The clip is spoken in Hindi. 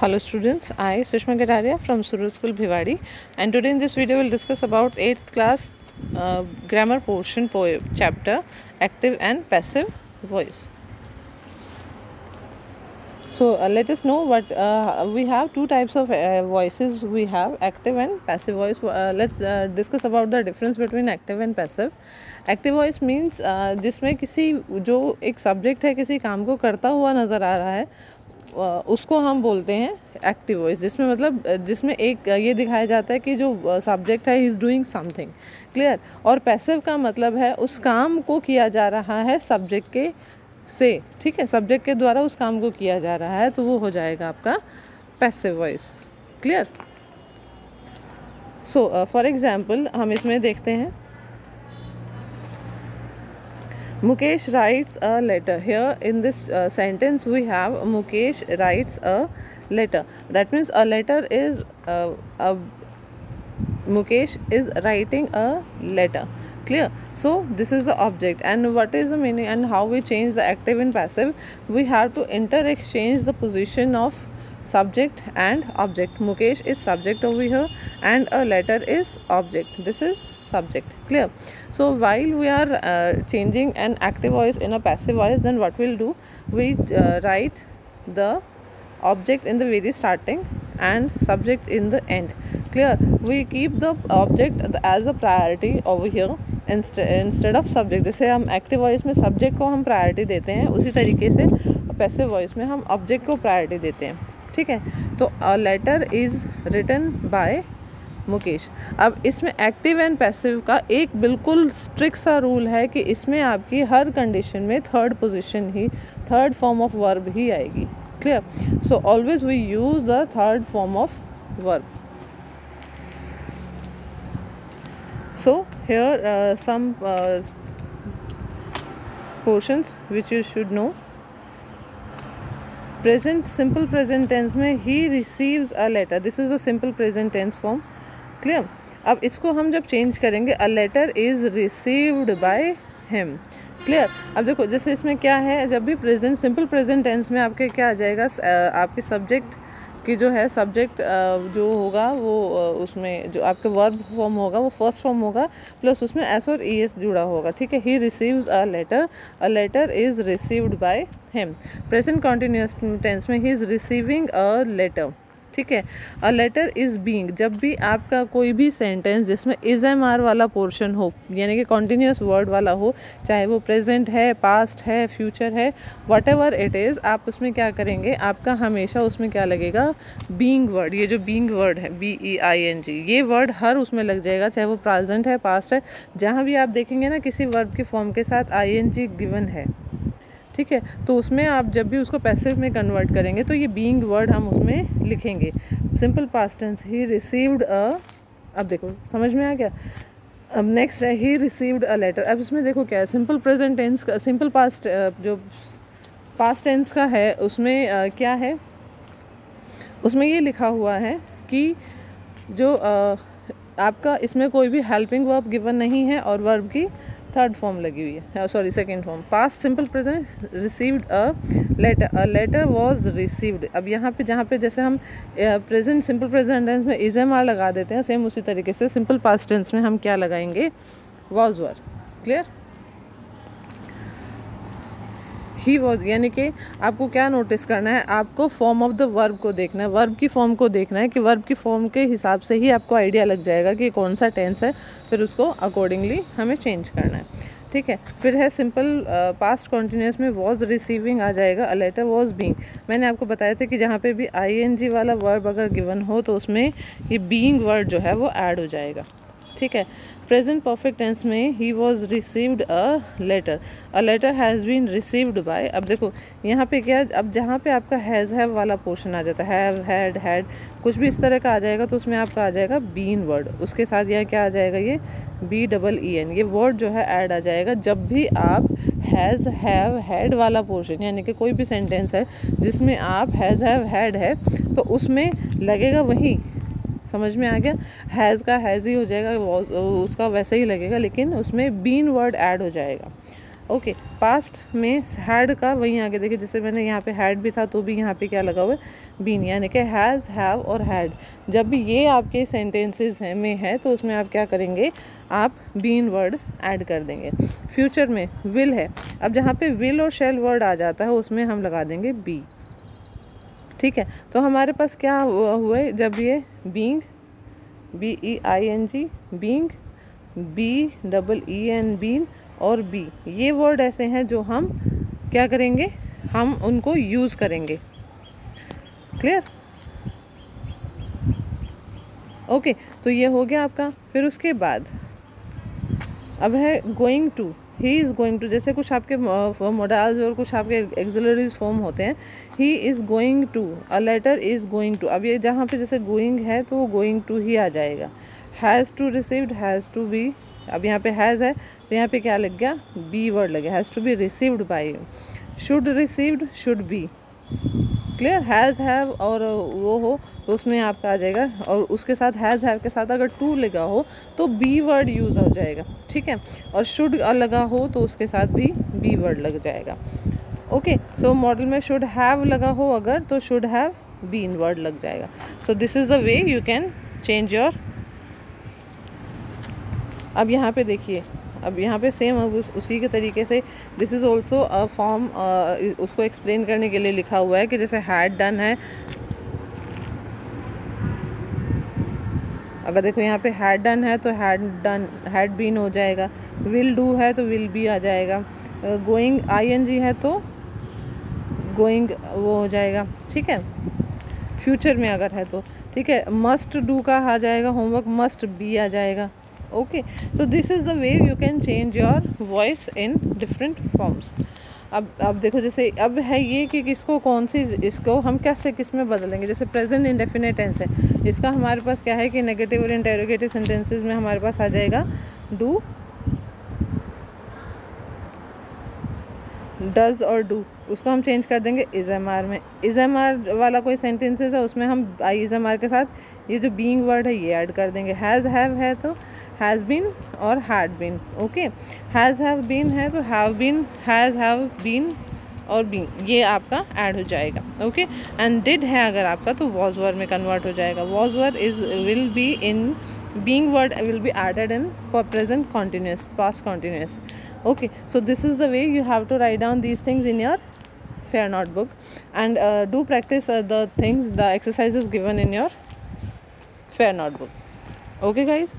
Hello students, I Sushma Gadaria from Suru School Bhiwadi, and today in this video we'll discuss about 8th class grammar portion poem chapter active and passive voice. So let us know what we have two types of voices. We have active and passive voice. Let's discuss about the difference between active and passive. Active voice means जिसमें किसी जो एक सब्जेक्ट है किसी काम को करता हुआ नज़र आ रहा है उसको हम बोलते हैं एक्टिव वॉइस, जिसमें मतलब जिसमें एक ये दिखाया जाता है कि जो सब्जेक्ट है he is doing something, clear. और पैसिव का मतलब है उस काम को किया जा रहा है सब्जेक्ट के से, ठीक है, सब्जेक्ट के द्वारा उस काम को किया जा रहा है, तो वो हो जाएगा आपका passive voice, clear. So for example हम इसमें देखते हैं Mukesh writes a letter. Here in this sentence we have Mukesh writes a letter. That means a letter is Mukesh is writing a letter. Clear? So this is the object, and what is the meaning and how we change the active and passive? We have to interexchange the position of subject and object. Mukesh is subject over here and a letter is object. This is subject, clear. So while we are changing an active voice in a passive voice, then what we'll do, we write the object in the very starting and subject in the end, clear. We keep the object as a priority over here instead of subject. जैसे हम active voice में subject को हम priority देते हैं, उसी तरीके से passive voice में हम object को priority देते हैं, ठीक है। तो a letter is written by Mukesh. अब इसमें एक्टिव एंड पैसिव का एक बिल्कुल स्ट्रिक्ट सा रूल है कि इसमें आपकी हर कंडीशन में थर्ड पोजीशन ही, थर्ड फॉर्म ऑफ वर्ब ही आएगी, clear. So always we use the third form of verb. So here some portions which you should know. Present, simple present tense में he receives a letter, this is the simple present tense form, clear. अब इसको हम जब चेंज करेंगे, a letter is received by him, clear. अब देखो जैसे इसमें क्या है, जब भी प्रेजेंट, सिंपल प्रेजेंट टेंस में आपके क्या आ जाएगा, आपके सब्जेक्ट की जो है, सब्जेक्ट जो होगा वो उसमें जो आपके वर्ब फॉर्म होगा वो फर्स्ट फॉर्म होगा, प्लस उसमें एस और ई एस जुड़ा होगा, ठीक है। He receives a letter is received by him. Present continuous tense में he is receiving a letter, ठीक है। अ लेटर इज़ बीइंग, जब भी आपका कोई भी सेंटेंस जिसमें इज़ एम आर वाला पोर्शन हो, यानी कि कॉन्टीन्यूअस वर्ड वाला हो, चाहे वो प्रेजेंट है, पास्ट है, फ्यूचर है, वट एवर इट इज़, आप उसमें क्या करेंगे, आपका हमेशा उसमें क्या लगेगा, बीइंग वर्ड। ये जो बीइंग वर्ड है BEING, ये वर्ड हर उसमें लग जाएगा, चाहे वो प्रेजेंट है, पास्ट है, जहाँ भी आप देखेंगे ना किसी वर्ब के फॉर्म के साथ ING गिवन है, ठीक है, तो उसमें आप जब भी उसको पैसिव में कन्वर्ट करेंगे तो ये बीइंग वर्ड हम उसमें लिखेंगे। Simple past tense, he received a, अब देखो समझ में आ गया। अब नेक्स्ट है ही रिसीव्ड अ लेटर। अब इसमें देखो क्या है, सिंपल प्रेजेंट टेंस का, सिंपल पास्ट जो पास्ट टेंस का है उसमें क्या है, उसमें ये लिखा हुआ है कि जो आपका इसमें कोई भी हेल्पिंग वर्ब गिवन नहीं है और वर्ब की थर्ड फॉर्म लगी हुई है, sorry second form. Past simple present, received a letter was received. अब यहाँ पे जहाँ पे जैसे हम प्रेजेंट, सिंपल प्रेजेंट टेंस में इज़ एम आर लगा देते हैं, सेम उसी तरीके से सिंपल पास्ट टेंस में हम क्या लगाएंगे, was were, clear. He was, यानी कि आपको क्या नोटिस करना है, आपको फॉर्म ऑफ द वर्ब को देखना है, वर्ब की फॉर्म को देखना है कि वर्ब की फॉर्म के हिसाब से ही आपको आइडिया लग जाएगा कि कौन सा टेंस है, फिर उसको अकॉर्डिंगली हमें चेंज करना है, ठीक है। फिर है सिंपल पास्ट कॉन्टिन्यूस में वॉज रिसीविंग आ जाएगा, अ लेटर वॉज बीइंग। मैंने आपको बताया था कि जहाँ पे भी ING वाला वर्ब अगर गिवन हो तो उसमें ये बीइंग वर्ड जो है वो ऐड हो जाएगा, ठीक है। प्रेजेंट परफेक्ट टेंस में he was received a letter has been received by. अब देखो यहाँ पे क्या, अब जहाँ पे आपका हैज़ हैव वाला पोर्शन आ जाता है, हैव, हैड, हैड, कुछ भी इस तरह का आ जाएगा तो उसमें आपका आ जाएगा बीन वर्ड, उसके साथ यहाँ क्या आ जाएगा, ये BEEN, ये वर्ड जो है ऐड आ जाएगा। जब भी आप हैज़, हैव, हैड वाला पोर्शन, यानी कि कोई भी सेंटेंस है जिसमें आप हैज़, हैव, हैड है, तो उसमें लगेगा वही, समझ में आ गया, हैज़ का हैज़ ही हो जाएगा, उसका वैसे ही लगेगा, लेकिन उसमें बीन वर्ड ऐड हो जाएगा। ओके, पास्ट में हैड का वहीं आगे देखिए, जैसे मैंने यहाँ पे हैड भी था तो भी यहाँ पे क्या लगा हुआ है, बीन, यानी कि हैज़, हैव और हैड। जब भी ये आपके सेंटेंसेस में है तो उसमें आप क्या करेंगे, आप बीन वर्ड ऐड कर देंगे। फ्यूचर में विल है, अब जहाँ पे विल और शैल वर्ड आ जाता है उसमें हम लगा देंगे बी। ठीक है, तो हमारे पास क्या हुआ है, जब ये being, BEING, being, BEEN, been और बी, ये वर्ड ऐसे हैं जो हम क्या करेंगे, हम उनको यूज़ करेंगे। क्लियर? ओके, तो ये हो गया आपका। फिर उसके बाद अब है going to, he is going to. जैसे कुछ आपके मोडाल्स और कुछ आपके एक्सिलरीज फॉर्म होते हैं, he is going to, a letter is going to. अब ये जहाँ पे जैसे गोइंग है तो वो गोइंग टू ही आ जाएगा। Has to received, has to be, अब यहाँ पे हैज़ है तो यहाँ पे क्या लग गया, बी वर्ड लगे, has to be received by you. Should received, should be. Clear? Has, have और वो हो तो उसमें आपका आ जाएगा, और उसके साथ हैज़, हैव के साथ अगर टू लगा हो तो बी वर्ड यूज़ हो जाएगा। ठीक है, और शुड लगा हो तो उसके साथ भी बी वर्ड लग जाएगा। ओके, सो मॉडल में शुड हैव लगा हो अगर तो शुड हैव बीन वर्ड लग जाएगा। So this is the way you can change your. अब यहाँ पे देखिए, अब यहाँ पे सेम उसी के तरीके से this is also a form, उसको एक्सप्लेन करने के लिए लिखा हुआ है कि जैसे हैड डन है, अगर देखो यहाँ पे हैड डन है तो हैड डन, हैड बीन हो जाएगा। विल डू है तो विल बी आ जाएगा। गोइंग ING है तो गोइंग वो हो जाएगा। ठीक है, फ्यूचर में अगर है तो ठीक है, मस्ट डू का आ जाएगा, होमवर्क मस्ट बी आ जाएगा। Okay, so this is the way you can change your voice in different forms. अब देखो, जैसे अब है ये कि किसको कौन सी, इसको हम कैसे किस में बदलेंगे। जैसे प्रेजेंट इंडेफिनिट टेंस है, इसका हमारे पास क्या है कि नेगेटिव और इंटेरोगेटिव सेंटेंसेस में हमारे पास आ जाएगा डू, डज और डू। उसको हम चेंज कर देंगे इज एम आर में। इज एम आर वाला कोई सेंटेंसेस है उसमें हम इज एम आर के साथ ये जो बीइंग वर्ड है ये ऐड कर देंगे। हैज़, हैव है तो हैज़ बीन और had been. Okay, has, have been है तो have been, has, have been और बीन, ये आपका ऐड हो जाएगा। ओके, एंड डिड है अगर आपका तो वॉज वर्ड में कन्वर्ट हो जाएगा। Was word is will be in, being word will be added in for present continuous, past continuous. Okay, so this is the way you have to write down these things in your fair notebook, and do practice the things, the exercises given in your fair notebook. Okay guys.